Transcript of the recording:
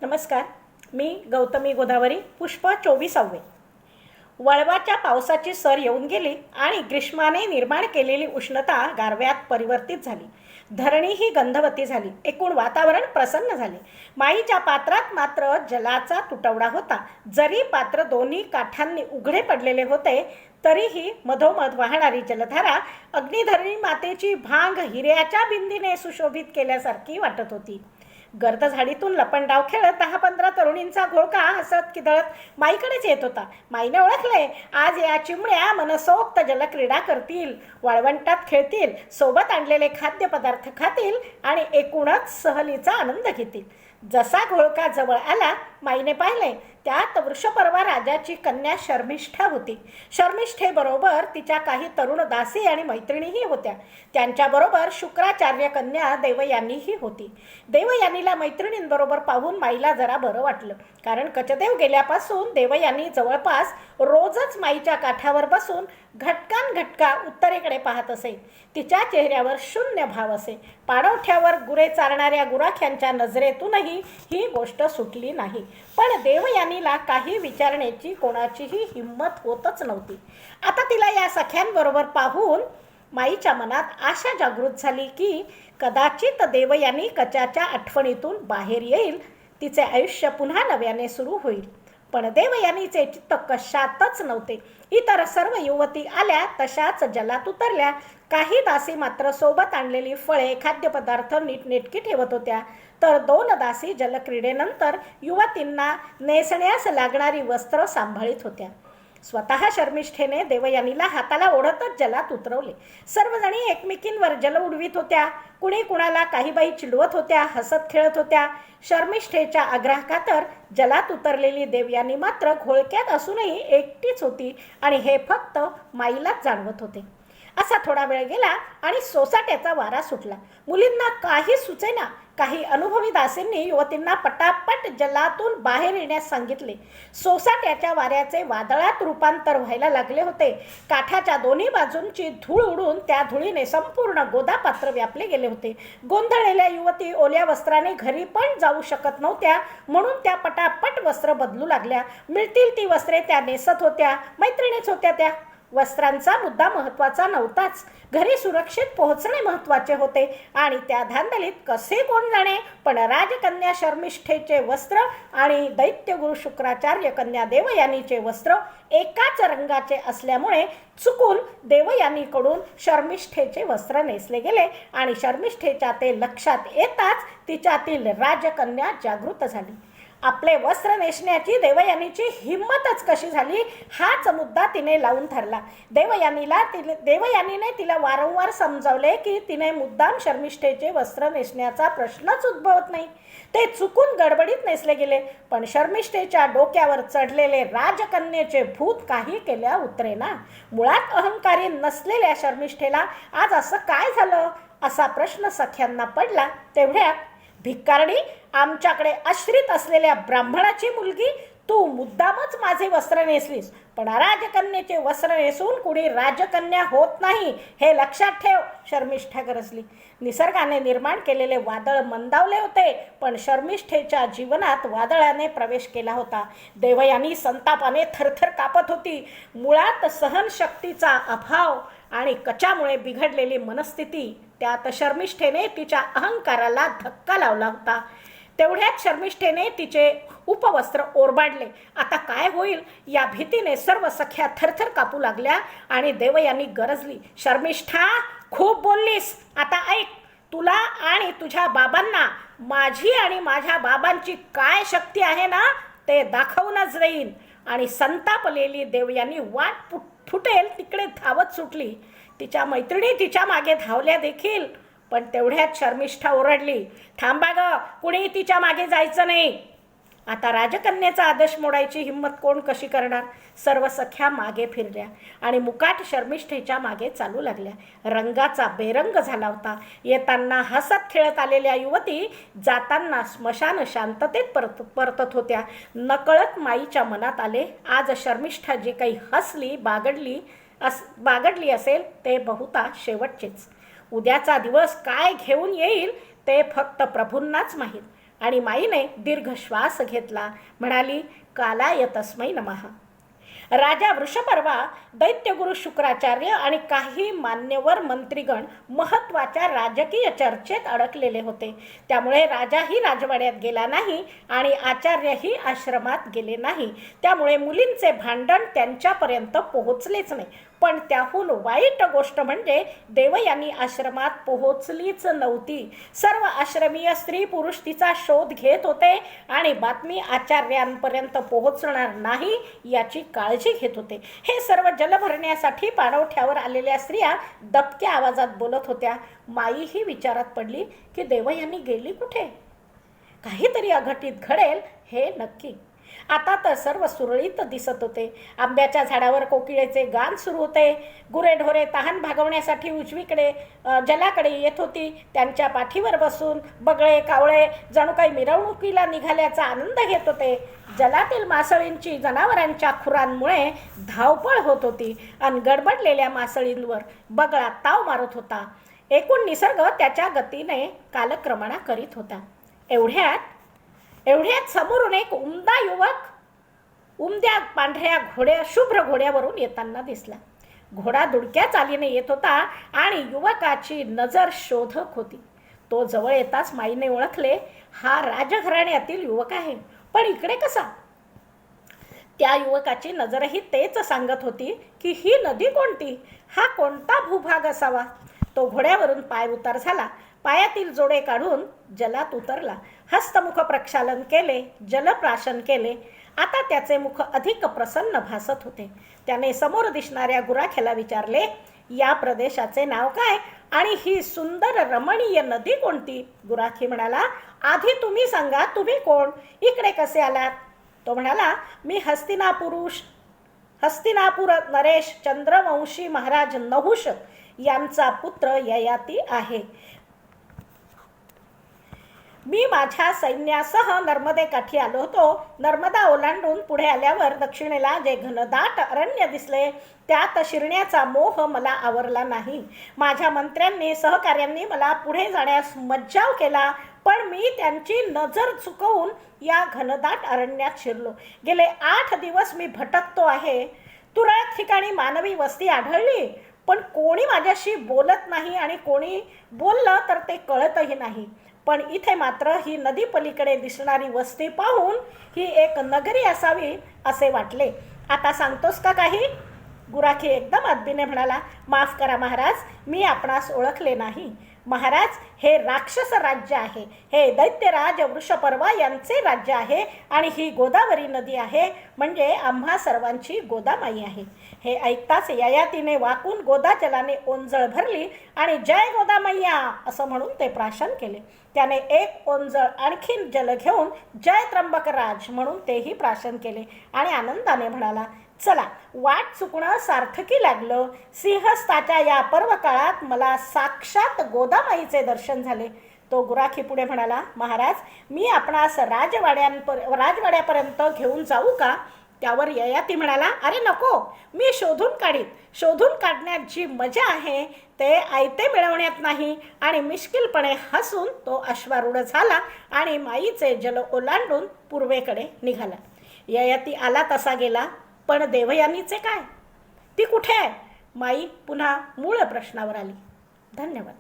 नमस्कार. मी गौतमी गोदावरी, पुष्प 24वे. वळवाच्या पावसाची सर येऊन गेली आणि ग्रीष्माने निर्माण केलेली उष्णता गारव्यात परिवर्तित झाली. धरणी ही गंधवती झाली. एकूण वातावरण प्रसन्न झाले. माईच्या पात्रात मात्र जलाचा तुटवडा होता. जरी पात्र दोन्ही काठांनी उघडे पडलेले होते तरीही मधोमध वाहणारी जलधारा अग्निधरणी मातेची भांग हिऱ्याच्या बिंदीने सुशोभित केल्यासारखी वाटत होती. गर्द झाडीतून लपंडाव खेळत 10-15 तरुणींचा घोळका हसत खिदळत माईकडेच येत होता. माईने ओळखले, आज या चिमण्या मनसोक्त जलक्रीडा करतील, वाळवंटात खेळतील, सोबत आणलेले खाद्यपदार्थ खातील आणि एकूणच सहलीचा आनंद घेतील. जसा घोळका जवळ आला माईने पाहिले त्यात वृषपर्वा राजाची कन्या शर्मिष्ठा होती. शर्मिष्ठेबरोबर तिच्या काही तरुण दासी आणि मैत्रिणीही होत्या. त्यांच्याबरोबर शुक्राचार्य कन्या देवयानीही होती. देवयानीला मैत्रिणींबरोबर पाहून माईला जरा बरं वाटलं, कारण कचदेव गेल्यापासून देवयानी जवळपास रोजच माईच्या काठावर बसून घटका उत्तरेकडे पाहत असे. तिच्या चेहऱ्यावर शून्य भाव असे. पाणवठ्यावर गुरे चारणाऱ्या गुराख्यांच्या नजरेतूनही ही गोष्ट सुटली नाही. पण देवयानीला काही विचारण्याची कोणाचीही हिंमत होतच नव्हती. आता तिला या सख्यांबरोबर पाहून माईच्या मनात आशा जागृत झाली की कदाचित देवयानी कचाच्या आठवणीतून बाहेर येईल, तिचे आयुष्य पुन्हा नव्याने सुरू होईल. पण देवयानीचे चित्त कशातच नव्हते. इतर सर्व युवती आल्या तशाच जलात उतरल्या. काही दासी मात्र सोबत आणलेली फळे खाद्यपदार्थ नीटनेटकी ठेवत होत्या, तर 2 दासी जलक्रीडेनंतर युवतींना नेसण्यास लागणारी वस्त्र सांभाळीत होत्या. स्वतः शर्मिष्ठेने देवयानीला हाताला ओढतच जलात उतरवले. सर्वजणी एकमेकींवर जल उडवीत होत्या. कुणी कुणाला काही बाई चिडवत होत्या, हसत खेळत होत्या. शर्मिष्ठेच्या आग्रहाखातर जलात उतरलेली देवयानी मात्र घोळक्यात असूनही एकटीच होती आणि हे फक्त माईलाच जाणवत होते. असा थोडा वेळ गेला आणि सोसाट्याचा वारा सुटला. मुलींना काही सुचेना. काही अनुभवी दासींनी युवतींना पटापट जलातून बाहेर येण्यास सांगितले. सोसाट्याच्या वाऱ्याचे वादळात रूपांतर व्हायला लागले होते. काठाच्या दोन्ही बाजूंची धूळ उडून त्या धुळीने संपूर्ण गोदापात्र व्यापले गेले होते. गोंधळलेल्या युवती ओल्या वस्त्राने घरी पण जाऊ शकत नव्हत्या, म्हणून त्या पटापट वस्त्र बदलू लागल्या. मिळतील ती वस्त्रे त्या नेसत होत्या. मैत्रिणीच होत्या त्या. वस्त्रांचा मुद्दा महत्त्वाचा नव्हताच, घरी सुरक्षित पोहोचणे महत्त्वाचे होते. आणि त्या धांदलीत कसे कोण जाणे, पण राजकन्या शर्मिष्ठेचे वस्त्र आणि दैत्यगुरु शुक्राचार्य कन्या देवयानीचे वस्त्र एकाच रंगाचे असल्यामुळे चुकून देवयानीकडून शर्मिष्ठेचे वस्त्र नेसले गेले आणि शर्मिष्ठेच्या ते लक्षात येताच तिच्यातील राजकन्या जागृत झाली. आपले वस्त्र नेसण्याची देवयानीची हिंमतच कशी झाली हाच मुद्दा तिने लावून धरला. देवयानीने तिला वारंवार समजावले की तिने मुद्दाम शर्मिष्ठेचे वस्त्र नेसण्याचा प्रश्नच उद्भवत नाही. ते चुकून गडबडीत नेसले गेले, पण शर्मिष्ठेच्या डोक्यावर चढलेले राजकन्येचे भूत काही केल्या उतरेना. मुळात अहंकारी नसलेल्या शर्मिष्ठेला आज असं काय झालं असा प्रश्न सख्यांना पडला. तेवढ्यात, भिकारणी, आमच्याकडे आश्रित असलेल्या ब्राह्मणाची मुलगी, तू मुद्दामच माझे वस्त्र नेसलीस, पण राजकन्येचे वस्त्र नेसून कुणी राजकन्या होत नाही, हे लक्षात ठेव, शर्मिष्ठा गरजली. निसर्गाने निर्माण केलेले वादळ मंदावले होते, पण शर्मिष्ठेच्या जीवनात वादळाने प्रवेश केला होता. देवयानी संतापाने थरथर कापत होती. मुळात सहनशक्तीचा अभाव आणि कचामुळे बिघडलेली मनस्थिती, त्यात शर्मिष्ठेने तिच्या अहंकाराला धक्का लावला होता. तेवढ्यात शर्मिष्ठेने तिचे उपवस्त्र ओरबाडले. आता काय होईल या भीतीने सर्व सख्या थरथर कापू लागल्या आणि देवयानी गरजली, शर्मिष्ठा, खूप बोललीस, आता ऐक. तुला आणि तुझ्या बाबांना माझी आणि माझ्या बाबांची काय शक्ती आहे ना, ते दाखवूनच देईन. आणि संतापलेली देवयानी वाट फुटेल तिकडे धावत सुटली. तिच्या मैत्रिणी तिच्या मागे धावल्या देखील, पण तेवढ्यात शर्मिष्ठा ओरडली, थांबा ग, कुणी तिच्या मागे जायचं नाही. आता राजकन्येचा आदेश मोडायची हिंमत कोण कशी करणार. सर्व सख्या मागे फिरल्या आणि मुकाट शर्मिष्ठेच्या मागे चालू लागल्या. रंगाचा बेरंग झाला होता. येताना हसत खेळत आलेल्या युवती जाताना स्मशान शांततेत परतत होत्या. नकळत माईच्या मनात आले, आज शर्मिष्ठा जे काही हसली बागडली असेल ते बहुता शेवटचेच. उद्याचा दिवस काय घेऊन येईल ते फक्त प्रभूंनाच माहीत. आणि माईने दीर्घ श्वास घेतला. म्हणाली, कालाय तस्मै नमः. राजा वृषपर्वा, दैत्यगुरु शुक्राचार्य आणि काही मान्यवर मंत्रीगण महत्त्वाच्या राजकीय चर्चेत अडकलेले होते. त्यामुळे राजाही राजवाड्यात गेला नाही आणि आचार्यही आश्रमात गेले नाही. त्यामुळे मुलींचे भांडण त्यांच्यापर्यंत पोहोचलेच नाही. पण त्याहून वाईट गोष्ट म्हणजे देवयानी आश्रमात पोहोचलीच नव्हती. सर्व आश्रमीय स्त्री पुरुष तिचा शोध घेत होते आणि बातमी आचार्यांपर्यंत पोहोचणार नाही याची काळजी घेत होते. हे सर्व जल भरण्यासाठी पाणवठ्यावर आलेल्या स्त्रिया दबक्या आवाजात बोलत होत्या. माई ही विचारात पडली की देवयानी गेली कुठे? काहीतरी अघटित घडेल हे नक्की. आता तर सर्व सुरळीत दिसत होते. आंब्याच्या झाडावर कोकिळेचे गान सुरू होते. गुरेढोरे तहान भागवण्यासाठी उजवीकडे जलाकडे येत होती. त्यांच्या पाठीवर बसून बगळे कावळे जणू काही मिरवणुकीला निघाल्याचा आनंद घेत होते. जलातील मासळींची जनावरांच्या खुरांमुळे धावपळ होत होती आणि गडबडलेल्या मासळींवर बगळा ताव मारत होता. एकूण निसर्ग त्याच्या गतीने कालक्रमणा करीत होता. एवढ्यात समोरून एक उमदा युवक उमद्या पांढऱ्या शुभ्र घोड्यावरून येताना दिसला. घोडा दुडक्या चालीने येत होता आणि युवकाची नजर शोधक होती. तो जवळ येताच माईने ओळखले, हा राजघराण्यातील युवक आहे. पण इकडे कसा? त्या युवकाची नजरही तेच सांगत होती की ही नदी कोणती, हा कोणता भूभाग असावा. तो घोड्यावरून पाय उतार झाला. पायातील जोडे काढून जलात उतरला. हस्तमुख प्रक्षालन केले, जलप्राशन केले. आता त्याचे मुख अधिक प्रसन्न भासत होते. त्याने समोर दिसणाऱ्या गुराख्याला विचारले, या प्रदेशाचे नाव काय आणि ही सुंदर रमणीय नदी कोणती? गुराखी म्हणाला, आधी तुम्ही सांगा, तुम्ही कोण, इकडे कसे आलात? तो म्हणाला, मी हस्तिनापूर नरेश चंद्रवंशी महाराज नहुष यांचा पुत्र ययाती आहे. मी माझ्या सैन्यासह नर्मदेकाठी आलो होतो. नर्मदा ओलांडून पुढे आल्यावर दक्षिणेला जे घनदाट अरण्य दिसले त्यात शिरण्याचा मोह मला आवरला नाही. माझ्या मंत्र्यांनी सहकार्यांनी मला पुढे जाण्यास मज्जाव केला, पण मी त्यांची नजर चुकवून या घनदाट अरण्यात शिरलो. गेले 8 दिवस मी भटकतो आहे. तुरळक ठिकाणी मानवी वस्ती आढळली, पण कोणी माझ्याशी बोलत नाही आणि कोणी बोललं तर ते कळतही नाही. पण इथे मात्र ही नदी पलीकडे दिसणारी वस्ती पाहून ही एक नगरी असावी असे वाटले. आता सांगतोस का काही? गुराखी एकदम अदबीने म्हणाला, माफ करा महाराज, मी आपणास ओळखले नाही. महाराज, हे राक्षस राज्य आहे. हे दैत्यराज वृषपर्वा यांचे राज्य आहे आणि ही गोदावरी नदी आहे, म्हणजे आम्हा सर्वांची गोदामाई आहे. हे ऐकताच ययातीने वाकून गोदा जलाने ओंजळ भरली आणि जय गोदामय्या असं म्हणून ते प्राशन केले. त्याने एक ओंजळ आणखीन जल घेऊन जय त्र्यंबकराज म्हणून तेही प्राशन केले आणि आनंदाने म्हणाला, चला, वाट चुकणं सार्थकी लागलं. सिंहस्थाच्या या पर्व काळात मला साक्षात गोदामाईचे दर्शन झाले. तो गुराखी पुढे म्हणाला, महाराज, मी आपणास राजवाड्यापर्यंत घेऊन जाऊ का? त्यावर ययाती म्हणाला, अरे नको, मी शोधून काढीत. शोधून काढण्यात जी मजा आहे ते आयते मिळवण्यात नाही. आणि मिश्किलपणे हसून तो अश्वारूढ झाला आणि माईचे जल ओलांडून पूर्वेकडे निघाला. ययाती आला तसा गेला, पण देवयानीचे काय? ती कुठे आहे? माई पुन्हा मूळ प्रश्नावर आली. धन्यवाद.